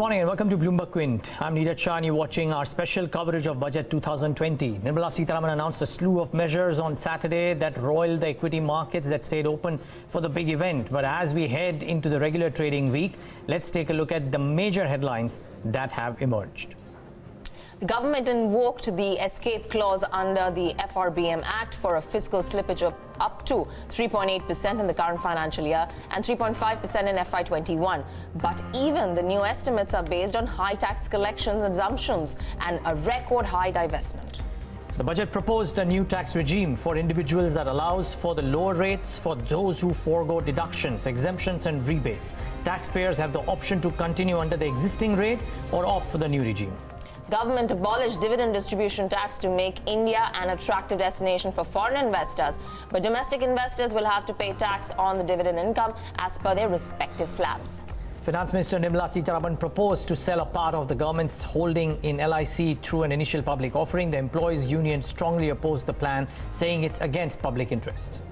morning and welcome to BloombergQuint. I'm Neeraj Shah and you're watching our special coverage of Budget 2020. Nirmala Sitharaman announced a slew of measures on Saturday that roiled the equity markets that stayed open for the big event. But as we head into the regular trading week, let's take a look at the major headlines that have emerged. The government invoked the escape clause under the FRBM Act for a fiscal slippage of up to 3.8% in the current financial year and 3.5% in FY21. But even the new estimates are based on high tax collections assumptions and a record high divestment. The budget proposed a new tax regime for individuals that allows for the lower rates for those who forego deductions, exemptions and rebates. Taxpayers have the option to continue under the existing rate or opt for the new regime. Government abolished dividend distribution tax to make India an attractive destination for foreign investors, but domestic investors will have to pay tax on the dividend income as per their respective slabs. Finance Minister Nirmala Sitharaman proposed to sell a part of the government's holding in LIC through an initial public offering. The employees' union strongly opposed the plan, saying it's against public interest.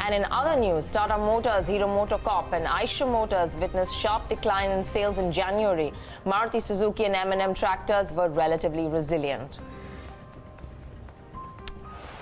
And in other news, Tata Motors, Hero MotoCorp and Eicher Motors witnessed sharp decline in sales in January. Maruti Suzuki and M&M tractors were relatively resilient.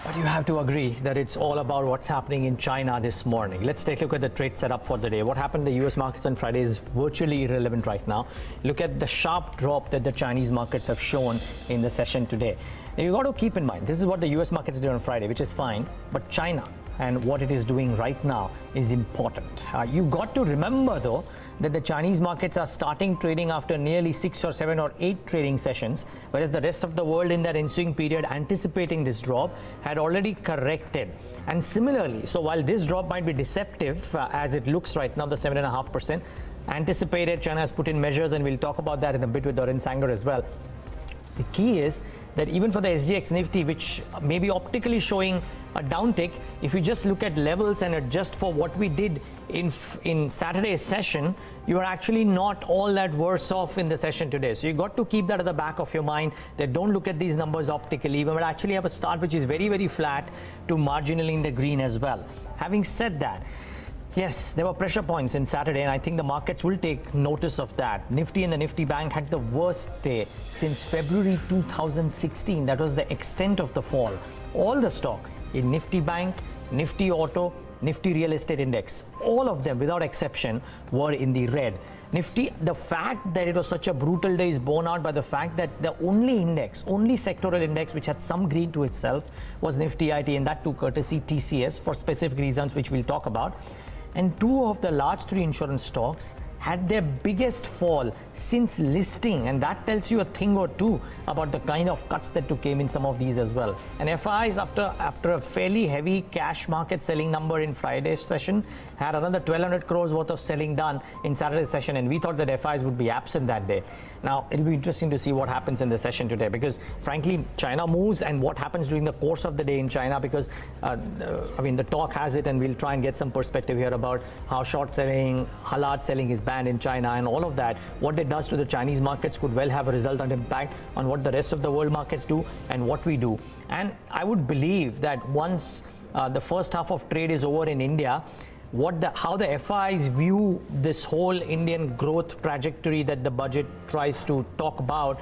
But you have to agree that it's all about what's happening in China this morning. Let's take a look at the trade setup for the day. What happened in the US markets on Friday is virtually irrelevant right now. Look at the sharp drop that the Chinese markets have shown in the session today. Now, you got to keep in mind, this is what the US markets did on Friday, which is fine, but China and what it is doing right now is important. You got to remember though that the Chinese markets are starting trading after nearly 6 or 7 or 8 trading sessions, whereas the rest of the world in that ensuing period anticipating this drop had already corrected. And similarly, so while this drop might be deceptive as it looks right now, the 7.5% anticipated, China has put in measures and we'll talk about that in a bit with Dorin Sanger as well. The key is that even for the SGX Nifty, which may be optically showing a downtick, if you just look at levels and adjust for what we did in Saturday's session, you are actually not all that worse off in the session today. So you got to keep that at the back of your mind, that don't look at these numbers optically. We will actually have a start which is very, very flat to marginally in the green as well. Having said that, yes, there were pressure points in Saturday, and I think the markets will take notice of that. Nifty and the Nifty Bank had the worst day since February 2016. That was the extent of the fall. All the stocks in Nifty Bank, Nifty Auto, Nifty Real Estate Index, all of them without exception were in the red. Nifty, the fact that it was such a brutal day is borne out by the fact that the only sectoral index which had some green to itself was Nifty IT, and that too courtesy TCS for specific reasons which we'll talk about. And 2 of the large 3 insurance stocks had their biggest fall since listing, and that tells you a thing or two about the kind of cuts that came in some of these as well. And FIs, after a fairly heavy cash market selling number in Friday's session, had another 1,200 crores worth of selling done in Saturday's session, and we thought that FIs would be absent that day. Now, it'll be interesting to see what happens in the session today, because frankly, China moves and what happens during the course of the day in China, because the talk has it, and we'll try and get some perspective here about how short selling, halal selling is banned in China, and all of that, what it does to the Chinese markets could well have a resultant impact on what the rest of the world markets do and what we do. And I would believe that once the first half of trade is over in India, how the FIs view this whole Indian growth trajectory that the budget tries to talk about,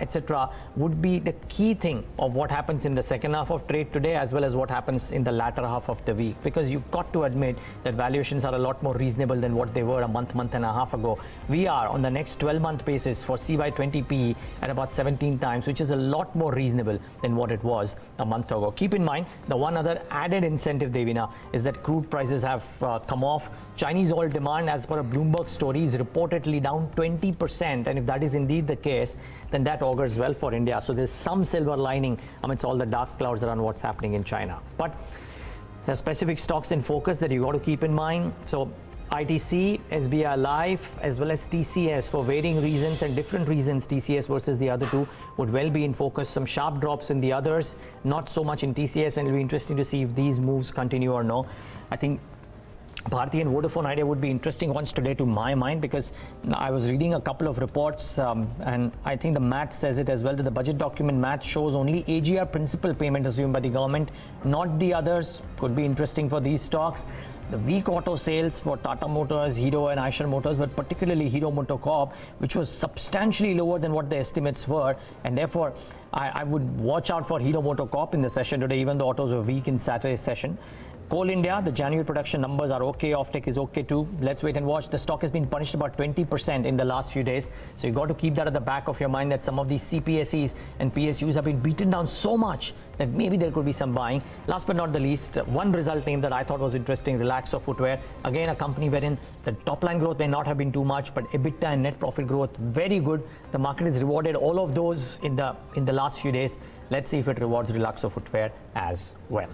etc., would be the key thing of what happens in the second half of trade today, as well as what happens in the latter half of the week. Because you've got to admit that valuations are a lot more reasonable than what they were a month and a half ago. We are on the next 12-month basis for CY20 PE at about 17 times, which is a lot more reasonable than what it was a month ago. Keep in mind, the one other added incentive, Devina, is that crude prices have come off. Chinese oil demand, as per a Bloomberg story, is reportedly down 20%. And if that is indeed the case, then that augurs well for India. So there's some silver lining amidst all the dark clouds around what's happening in China. But there are specific stocks in focus that you got to keep in mind. So ITC, SBI Life, as well as TCS, for varying reasons and different reasons, TCS versus the other two, would well be in focus. Some sharp drops in the others, not so much in TCS, and it'll be interesting to see if these moves continue or no. I think Bharti and Vodafone Idea would be interesting ones today to my mind, because I was reading a couple of reports and I think the math says it as well, that the budget document math shows only AGR principal payment assumed by the government, not the others. Could be interesting for these stocks. the weak auto sales for Tata Motors, Hero and Eicher Motors, but particularly Hero MotoCorp, which was substantially lower than what the estimates were. And therefore, I would watch out for Hero MotoCorp in the session today, even though autos were weak in Saturday's session. Coal India, the January production numbers are okay, offtake is okay too. Let's wait and watch. The stock has been punished about 20% in the last few days. So you've got to keep that at the back of your mind that some of these CPSEs and PSUs have been beaten down so much that maybe there could be some buying. Last but not the least, one result name that I thought was interesting, Relaxo Footwear. Again, a company wherein the top line growth may not have been too much, but EBITDA and net profit growth, very good. The market has rewarded all of those in the last few days. Let's see if it rewards Relaxo Footwear as well.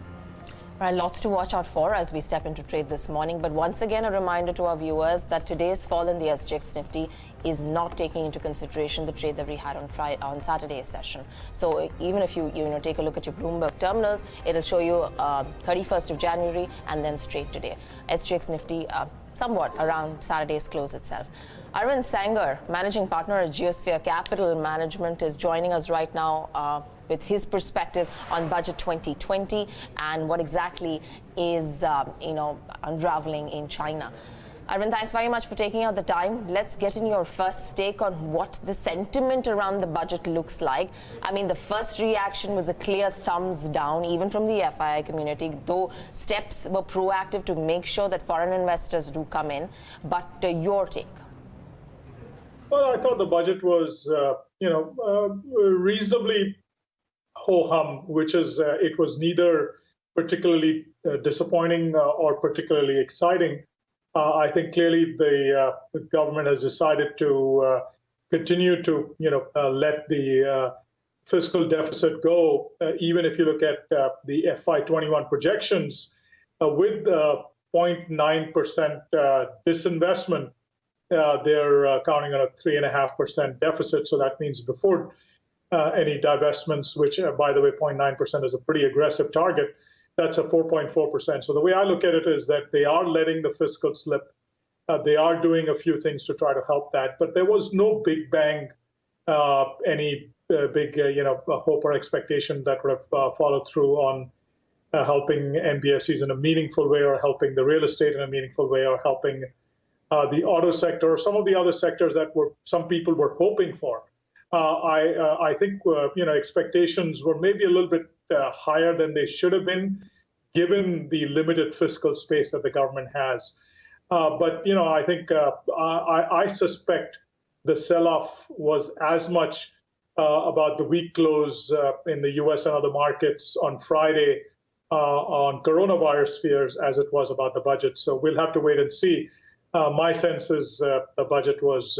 Right, lots to watch out for as we step into trade this morning. But once again, a reminder to our viewers that today's fall in the SGX Nifty is not taking into consideration the trade that we had on Saturday's session. So even if you take a look at your Bloomberg terminals, it'll show you 31st of January and then straight today. SGX Nifty somewhat around Saturday's close itself. Arvind Sanger, managing partner at Geosphere Capital Management, is joining us right now with his perspective on Budget 2020 and what exactly is unraveling in China. Arvind, thanks very much for taking out the time. Let's get in your first take on what the sentiment around the budget looks like. I mean, the first reaction was a clear thumbs down, even from the FII community, though steps were proactive to make sure that foreign investors do come in. But your take? Well, I thought the budget was, reasonably ho-hum, which is it was neither particularly disappointing or particularly exciting. I think clearly the government has decided to continue to, let the fiscal deficit go. Even if you look at the FY21 projections, with 0.9% disinvestment, they're counting on a 3.5% deficit. So that means before any divestments, which, by the way, 0.9% is a pretty aggressive target, that's a 4.4%. So the way I look at it is that they are letting the fiscal slip. They are doing a few things to try to help that. But there was no big bang, any big, hope or expectation that would have followed through on helping NBFCs in a meaningful way, or helping the real estate in a meaningful way, or helping the auto sector, or some of the other sectors that some people were hoping for. I think expectations were maybe a little bit higher than they should have been, given the limited fiscal space that the government has. But I think I suspect the sell-off was as much about the weak close in the U.S. and other markets on Friday on coronavirus fears as it was about the budget. So we'll have to wait and see. My sense is the budget was,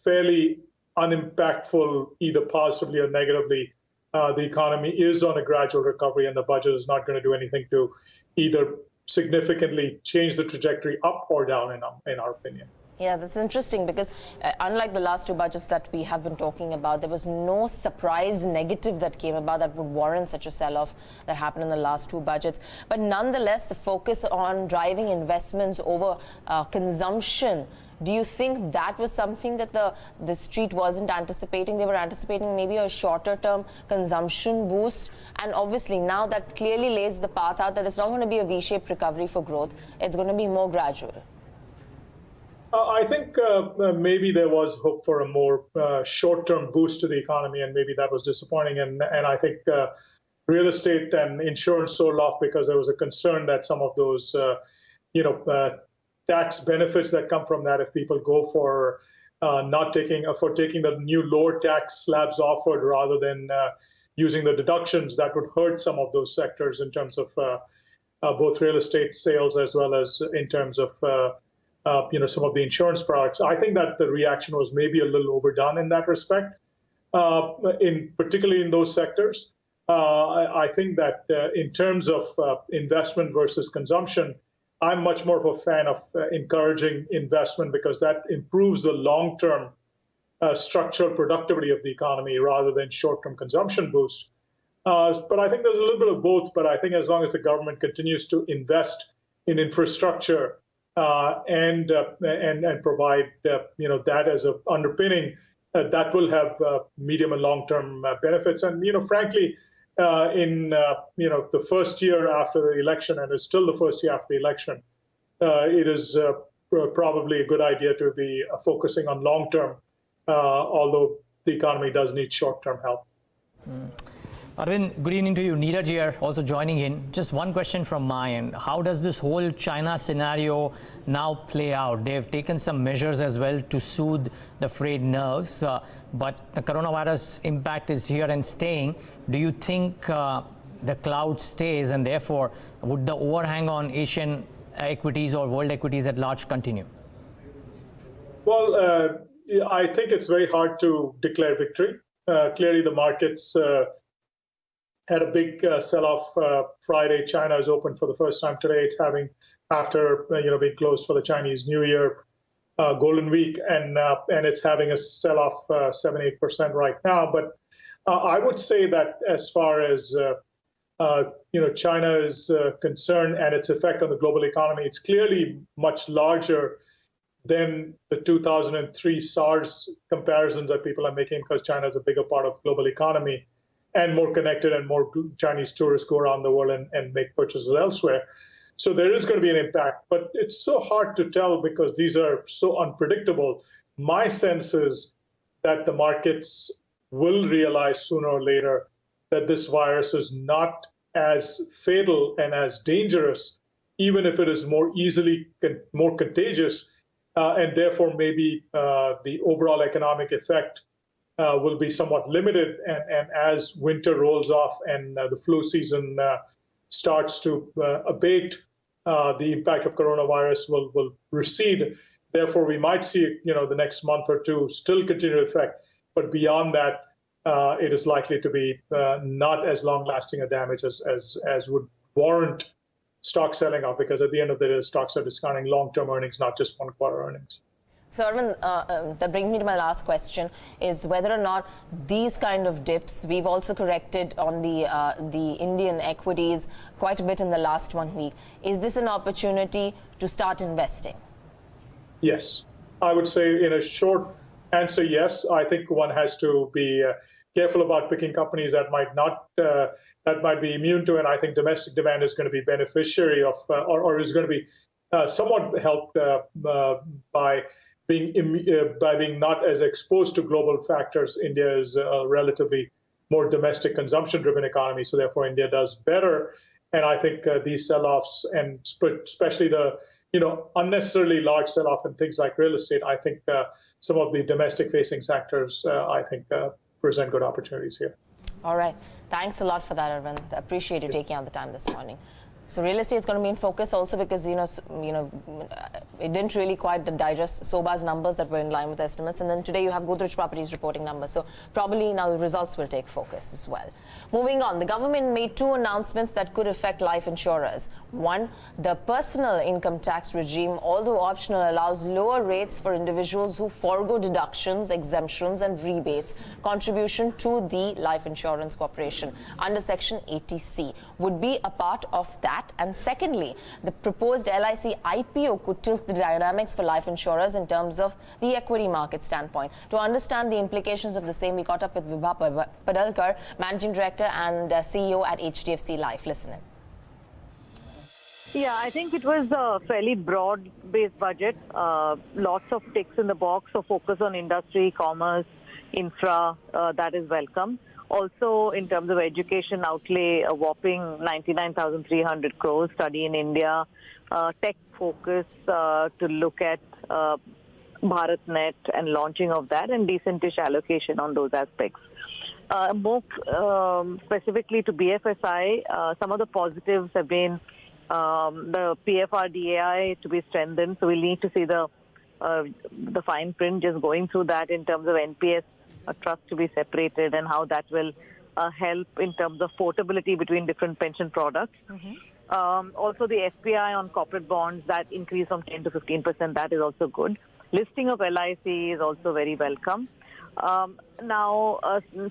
fairly unimpactful, either positively or negatively. The economy is on a gradual recovery, and the budget is not going to do anything to either significantly change the trajectory up or down, in our opinion. Yeah, that's interesting because unlike the last two budgets that we have been talking about, there was no surprise negative that came about that would warrant such a sell-off that happened in the last two budgets. But nonetheless, the focus on driving investments over consumption, do you think that was something that the street wasn't anticipating? They were anticipating maybe a shorter-term consumption boost. And obviously now that clearly lays the path out that it's not going to be a V-shaped recovery for growth. It's going to be more gradual. I think maybe there was hope for a more short-term boost to the economy, and maybe that was disappointing. And I think real estate and insurance sold off because there was a concern that some of those, tax benefits that come from that, if people go for taking the new lower tax slabs offered rather than using the deductions, that would hurt some of those sectors in terms of both real estate sales as well as in terms of some of the insurance products. I think that the reaction was maybe a little overdone in that respect, particularly in those sectors. I think that in terms of investment versus consumption, I'm much more of a fan of encouraging investment, because that improves the long-term structural productivity of the economy rather than short-term consumption boost. But I think there's a little bit of both. But I think as long as the government continues to invest in infrastructure and provide that as an underpinning, that will have medium and long-term benefits. And frankly, the first year after the election, and it's still the first year after the election, it is probably a good idea to be focusing on long-term, although the economy does need short-term help. Arvind, good evening to you. Neeraj here, also joining in. Just one question from my end. How does this whole China scenario now play out? They've taken some measures as well to soothe the frayed nerves, but the coronavirus impact is here and staying. Do you think the cloud stays, and therefore would the overhang on Asian equities or world equities at large continue? Well, I think it's very hard to declare victory. Clearly, the markets had a big sell-off Friday. China is open for the first time today. It's having, after being closed for the Chinese New Year Golden Week, and it's having a sell-off 7-8% right now. But I would say that as far as China is concerned and its effect on the global economy, it's clearly much larger than the 2003 SARS comparisons that people are making, because China is a bigger part of the global economy and more connected, and more Chinese tourists go around the world and make purchases elsewhere. So there is going to be an impact, but it's so hard to tell because these are so unpredictable. My sense is that the markets will realize sooner or later that this virus is not as fatal and as dangerous, even if it is more contagious, and therefore maybe the overall economic effect will be somewhat limited. And as winter rolls off and the flu season starts to abate, the impact of coronavirus will recede. Therefore, we might see the next month or two still continued effect, but beyond that, it is likely to be not as long-lasting a damage as would warrant stock selling off, because at the end of the day, stocks are discounting long-term earnings, not just one-quarter earnings. So, Arvind, that brings me to my last question, is whether or not these kind of dips, we've also corrected on the Indian equities quite a bit in the last 1 week. Is this an opportunity to start investing? Yes. I would say in a short answer, yes. I think one has to be careful about picking companies that might not, that might be immune to, and I think domestic demand is going to be beneficiary of, or is going to be somewhat helped by being not as exposed to global factors. India is a relatively more domestic consumption-driven economy, so therefore India does better. And I think these sell-offs, and especially the unnecessarily large sell-off in things like real estate, I think some of the domestic-facing sectors, I think, present good opportunities here. All right. Thanks a lot for that, Arvind. I appreciate you taking out the time this morning. So real estate is going to be in focus also because, it didn't really quite digest Soba's numbers that were in line with estimates. And then today you have Godrej Properties reporting numbers. So probably now the results will take focus as well. Moving on, the government made 2 announcements that could affect life insurers. One, the personal income tax regime, although optional, allows lower rates for individuals who forego deductions, exemptions and rebates contribution to the Life Insurance Corporation under Section 80C would be a part of that. And secondly, the proposed LIC IPO could tilt the dynamics for life insurers in terms of the equity market standpoint. To understand the implications of the same, we caught up with Vibha Padalkar, Managing Director and CEO at HDFC Life. Listen in. Yeah, I think it was a fairly broad-based budget. Lots of ticks in the box, so focus on industry, commerce, infra, that is welcome. Also, in terms of education outlay, a whopping 99,300 crores, study in India, tech focus to look at BharatNet and launching of that, and decentish allocation on those aspects. More specifically to BFSI, some of the positives have been the PFRDAI to be strengthened, so we'll need to see the fine print, just going through that in terms of NPS trust to be separated and how that will help in terms of portability between different pension products. Also the FPI on corporate bonds, that increase from 10 to 15%, that is also good. Listing of LIC is also very welcome. Now,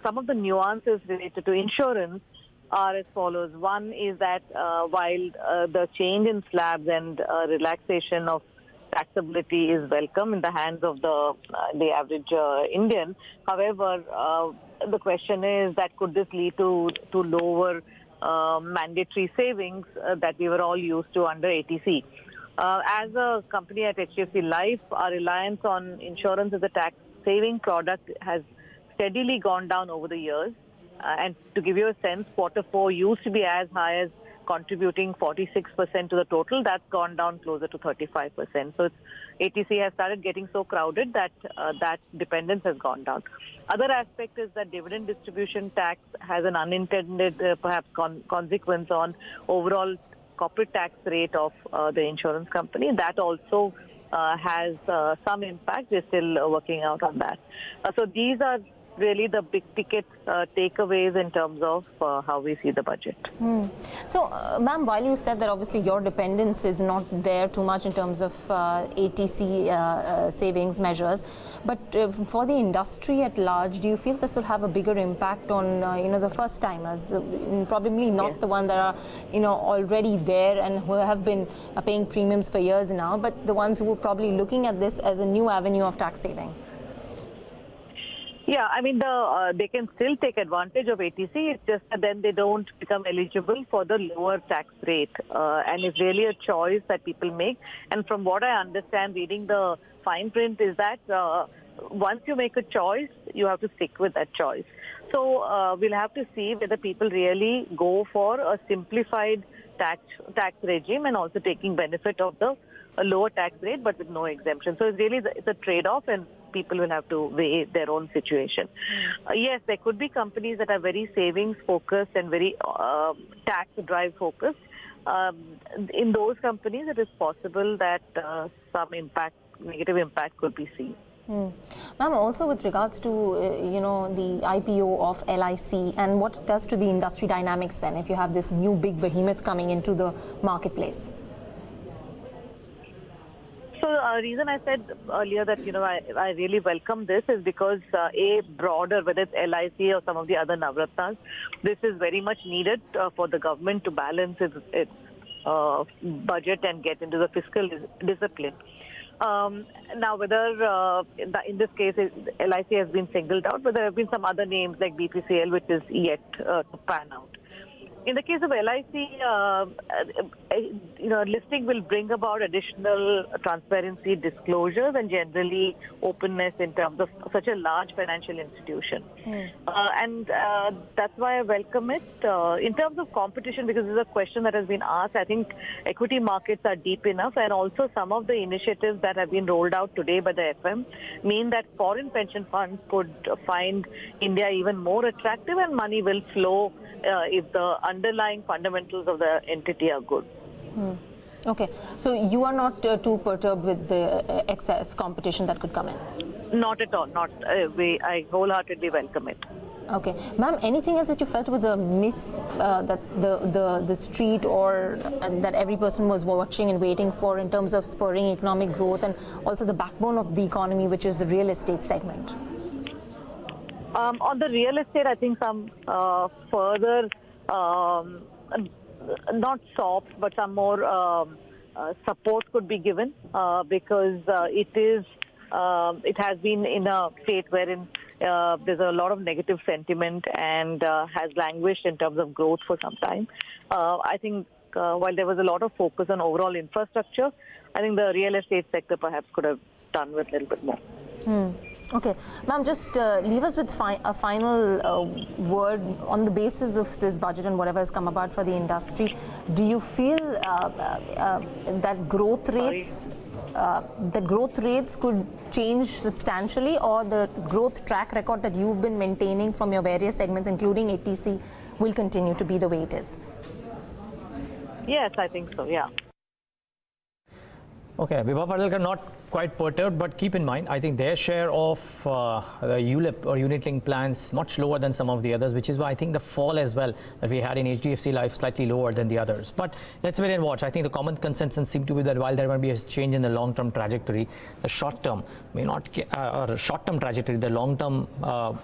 some of the nuances related to insurance are as follows. One is that while the change in slabs and relaxation of taxability is welcome in the hands of the average Indian. However, the question is that could this lead to lower mandatory savings that we were all used to under ATC. As a company at HDFC Life, our reliance on insurance as a tax saving product has steadily gone down over the years. And to give you a sense, Q4 used to be as high as contributing 46% to the total. That's gone down closer to 35%. So ATC has started getting so crowded that that dependence has gone down. Other aspect is that dividend distribution tax has an unintended, perhaps, consequence on overall corporate tax rate of the insurance company. That also has some impact. We're still working out on that. So these are really the big ticket takeaways in terms of how we see the budget. So, ma'am, while you said that obviously your dependence is not there too much in terms of ATC savings measures, but for the industry at large, do you feel this will have a bigger impact on the first timers, probably not the one that are already there and who have been paying premiums for years now, but the ones who are probably looking at this as a new avenue of tax saving? Yeah, I mean, they can still take advantage of ATC. It's just that then they don't become eligible for the lower tax rate. And it's really a choice that people make. And from what I understand, reading the fine print is that once you make a choice, you have to stick with that choice. So we'll have to see whether people really go for a simplified tax regime and also taking benefit of the lower tax rate, but with no exemption. So it's a trade-off, and people will have to weigh their own situation. Yes, there could be companies that are very savings focused and very tax drive focused. In those companies, it is possible that some negative impact could be seen. Ma'am, also with regards to the IPO of LIC and what it does to the industry dynamics then, if you have this new big behemoth coming into the marketplace. So the reason I said earlier that, I really welcome this is because broader, whether it's LIC or some of the other Navratnas, this is very much needed for the government to balance its budget and get into the fiscal discipline. Now, whether in this case LIC has been singled out, but there have been some other names like BPCL, which is yet to pan out. In the case of LIC, listing will bring about additional transparency, disclosures, and generally openness in terms of such a large financial institution. And that's why I welcome it. In terms of competition, because this is a question that has been asked, I think equity markets are deep enough, and also some of the initiatives that have been rolled out today by the FM mean that foreign pension funds could find India even more attractive, and money will flow if the underlying fundamentals of the entity are good. Okay, so you are not too perturbed with the excess competition that could come in? Not at all. I wholeheartedly welcome it. Okay, ma'am, anything else that you felt was a miss that the street or that every person was watching and waiting for in terms of spurring economic growth and also the backbone of the economy, which is the real estate segment? On the real estate, I think some further, not soft, but some more support could be given because it has been in a state wherein there's a lot of negative sentiment and has languished in terms of growth for some time. I think while there was a lot of focus on overall infrastructure, I think the real estate sector perhaps could have done with a little bit more. Okay, ma'am, just leave us with a final word on the basis of this budget and whatever has come about for the industry. Do you feel that growth rates could change substantially, or the growth track record that you've been maintaining from your various segments, including ATC, will continue to be the way it is? Yes, I think so, yeah. Okay, Vibha Padalkar not quite perturbed, but keep in mind, I think their share of the ULIP or unit-linked plans much lower than some of the others, which is why I think the fall as well that we had in HDFC Life slightly lower than the others. But let's wait and watch. I think the common consensus seems to be that while there might be a change in the long-term trajectory, the short-term may not, or short-term trajectory, the long-term will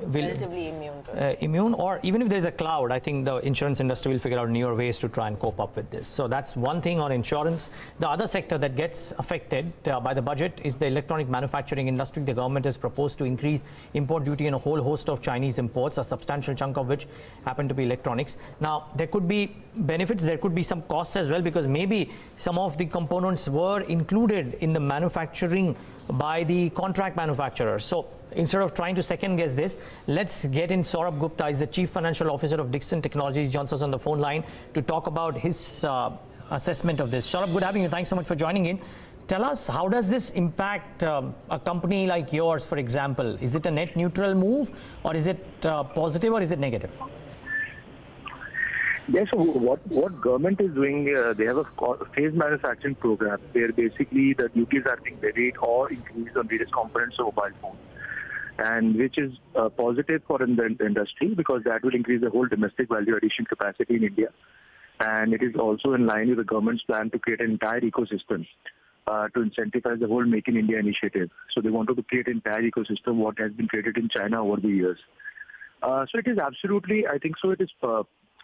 relatively immune to it. Immune, or even if there's a cloud, I think the insurance industry will figure out newer ways to try and cope up with this. So that's one thing on insurance. The other sector that gets affected by the budget is the electronic manufacturing industry. The government has proposed to increase import duty on a whole host of Chinese imports, a substantial chunk of which happen to be electronics. Now, there could be benefits, there could be some costs as well, because maybe some of the components were included in the manufacturing by the contract manufacturers. So instead of trying to second guess this, let's get in Saurabh Gupta. He's the Chief Financial Officer of Dixon Technologies. Joins us on the phone line to talk about his assessment of this. Saurabh, good having you. Thanks so much for joining in. Tell us, how does this impact a company like yours, for example? Is it a net neutral move, or is it positive, or is it negative? Yes, so what government is doing, they have a phased manufacturing program where basically the duties are being levied or increased on various components of mobile phone, and which is positive for the industry because that will increase the whole domestic value addition capacity in India. And it is also in line with the government's plan to create an entire ecosystem to incentivize the whole Make in India initiative. So they wanted to create an entire ecosystem what has been created in China over the years. So it is absolutely, I think so, it is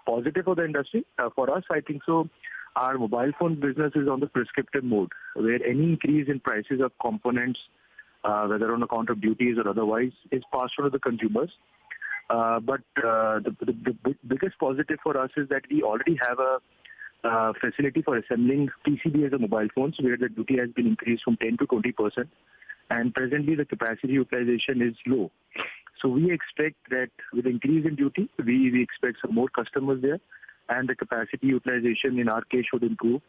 positive for the industry. For us, I think so, our mobile phone business is on the prescriptive mode, where any increase in prices of components, whether on account of duties or otherwise, is passed on to the consumers. But the biggest positive for us is that we already have a facility for assembling PCBs of mobile phones, where the duty has been increased from 10 to 20%, and presently the capacity utilization is low. So we expect that with increase in duty, we expect some more customers there, and the capacity utilization in our case should improve,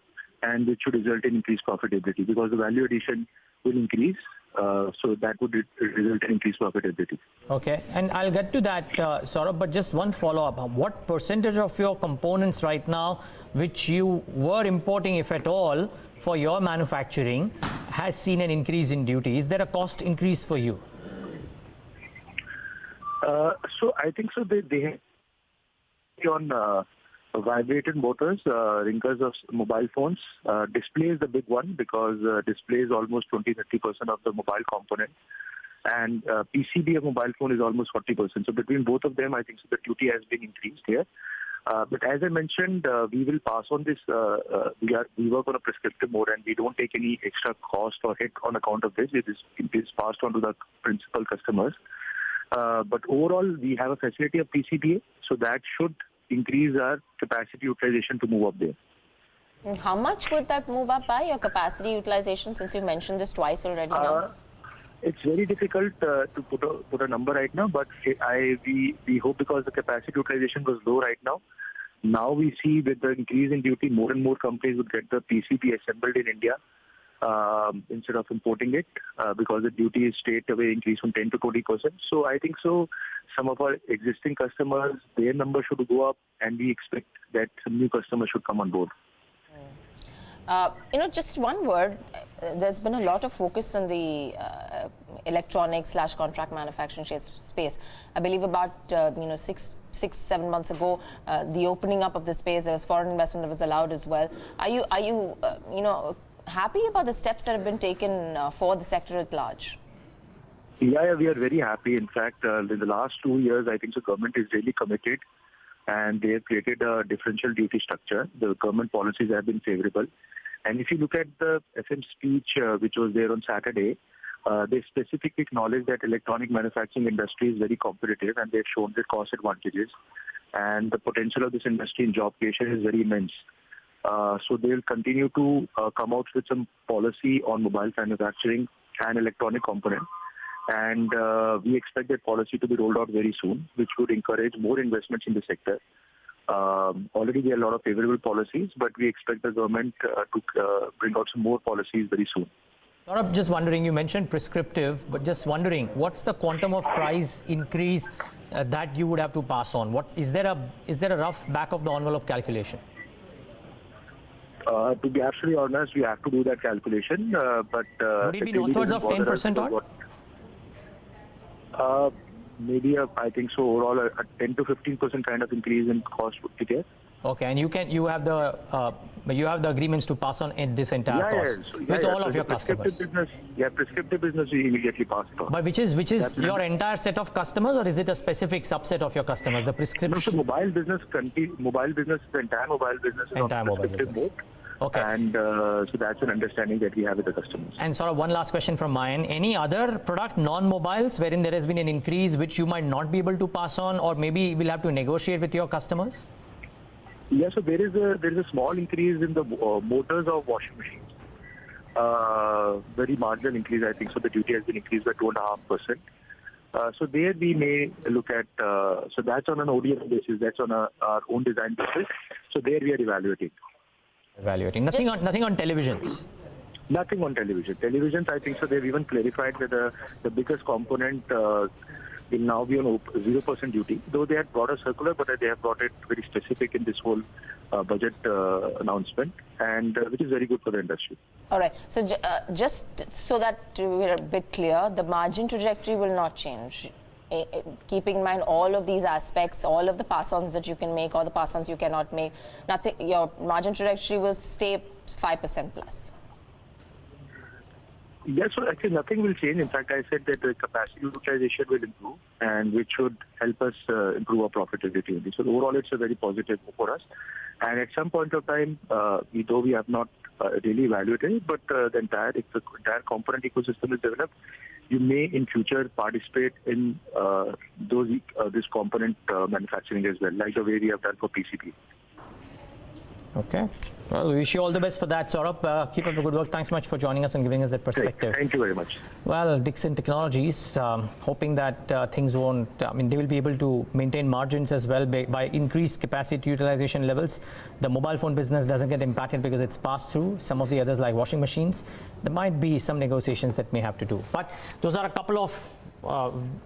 and which should result in increased profitability because the value addition will increase. So that would result in increased profitability. Okay, and I'll get to that, Saurabh, but just one follow-up. What percentage of your components right now, which you were importing, if at all, for your manufacturing, has seen an increase in duty? Is there a cost increase for you? So I think so they have on vibrated motors, ringers of mobile phones. Display is the big one because display is almost 20-30% of the mobile component, and PCB of mobile phone is almost 40%. So between both of them, I think so the duty has been increased here. But as I mentioned, we will pass on this. We work on a prescriptive mode, and we don't take any extra cost or hit on account of this. It is passed on to the principal customers. But overall, we have a facility of PCBA, so that should increase our capacity utilization to move up there. And how much would that move up by, your capacity utilization, since you've mentioned this twice already now? It's very difficult to put a number right now, but we hope because the capacity utilization was low right now. Now we see with the increase in duty, more and more companies would get the PCB assembled in India instead of importing it because the duty is straight away increased from 10 to 20%. So I think so some of our existing customers, their number should go up, and we expect that some new customers should come on board. Just one word, there's been a lot of focus on the electronics/contract manufacturing space. I believe about 6-7 months ago, the opening up of the space, there was foreign investment that was allowed as well. Are you happy about the steps that have been taken for the sector at large? Yeah, we are very happy. In fact, in the last 2 years, I think the government is really committed, and they have created a differential duty structure. The government policies have been favorable. And if you look at the FM speech, which was there on Saturday, they specifically acknowledged that electronic manufacturing industry is very competitive, and they've shown their cost advantages. And the potential of this industry in job creation is very immense. So they'll continue to come out with some policy on mobile manufacturing and electronic component. And we expect that policy to be rolled out very soon, which would encourage more investments in the sector. Already there are a lot of favorable policies, but we expect the government to bring out some more policies very soon. Saurabh, just wondering, you mentioned prescriptive, but just wondering, what's the quantum of price increase that you would have to pass on? Is there a rough back of the envelope calculation? To be absolutely honest, we have to do that calculation. But would it be upwards of 10% odd? Maybe I think so. Overall, a 10 to 15% kind of increase in cost would be there. Okay, and you have the agreements to pass on this entire cost with all of your customers. Prescriptive business we immediately pass it on. But which is your entire set of customers, or is it a specific subset of your customers? The prescription. No, so mobile business, the entire mobile business is on prescriptive mode. Okay. And so that's an understanding that we have with the customers. And sort of one last question from mine. Any other product, non-mobiles, wherein there has been an increase which you might not be able to pass on, or maybe will have to negotiate with your customers? Yeah, so there is a small increase in the motors of washing machines. Very marginal increase, I think. So the duty has been increased by 2.5%. So there we may look at, so that's on an ODM basis, that's on our own design basis. So there we are evaluating. Nothing on televisions. Nothing on television. Televisions, I think so. They've even clarified that the biggest component will now be on 0% duty. Though they had brought a circular, but they have brought it very specific in this whole budget announcement, and which is very good for the industry. All right. So just so that we're a bit clear, the margin trajectory will not change. Keeping in mind all of these aspects, all of the pass-ons that you can make, or the pass-ons you cannot make, nothing. Your margin trajectory will stay 5% plus. Yes, so actually nothing will change. In fact, I said that the capacity utilization will improve, and which should help us improve our profitability. So overall, it's a very positive move for us. And at some point of time, though we have not really evaluated it, but if the entire component ecosystem is developed, you may in future participate in this component manufacturing as well, like the way we have done for PCB. Okay. Well, we wish you all the best for that, Saurabh. Keep up the good work. Thanks so much for joining us and giving us that perspective. Thank you very much. Well, Dixon Technologies, hoping that things won't, they will be able to maintain margins as well by increased capacity utilization levels. The mobile phone business doesn't get impacted because it's passed through. Some of the others like washing machines, there might be some negotiations that may have to do. But those are a couple of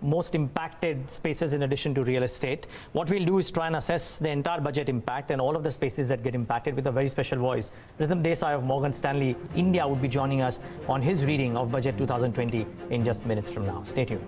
most impacted spaces in addition to real estate. What we'll do is try and assess the entire budget impact and all of the spaces that get impacted with a very special voice. Rhythm Desai of Morgan Stanley India would be joining us on his reading of Budget 2020 in just minutes from now. Stay tuned.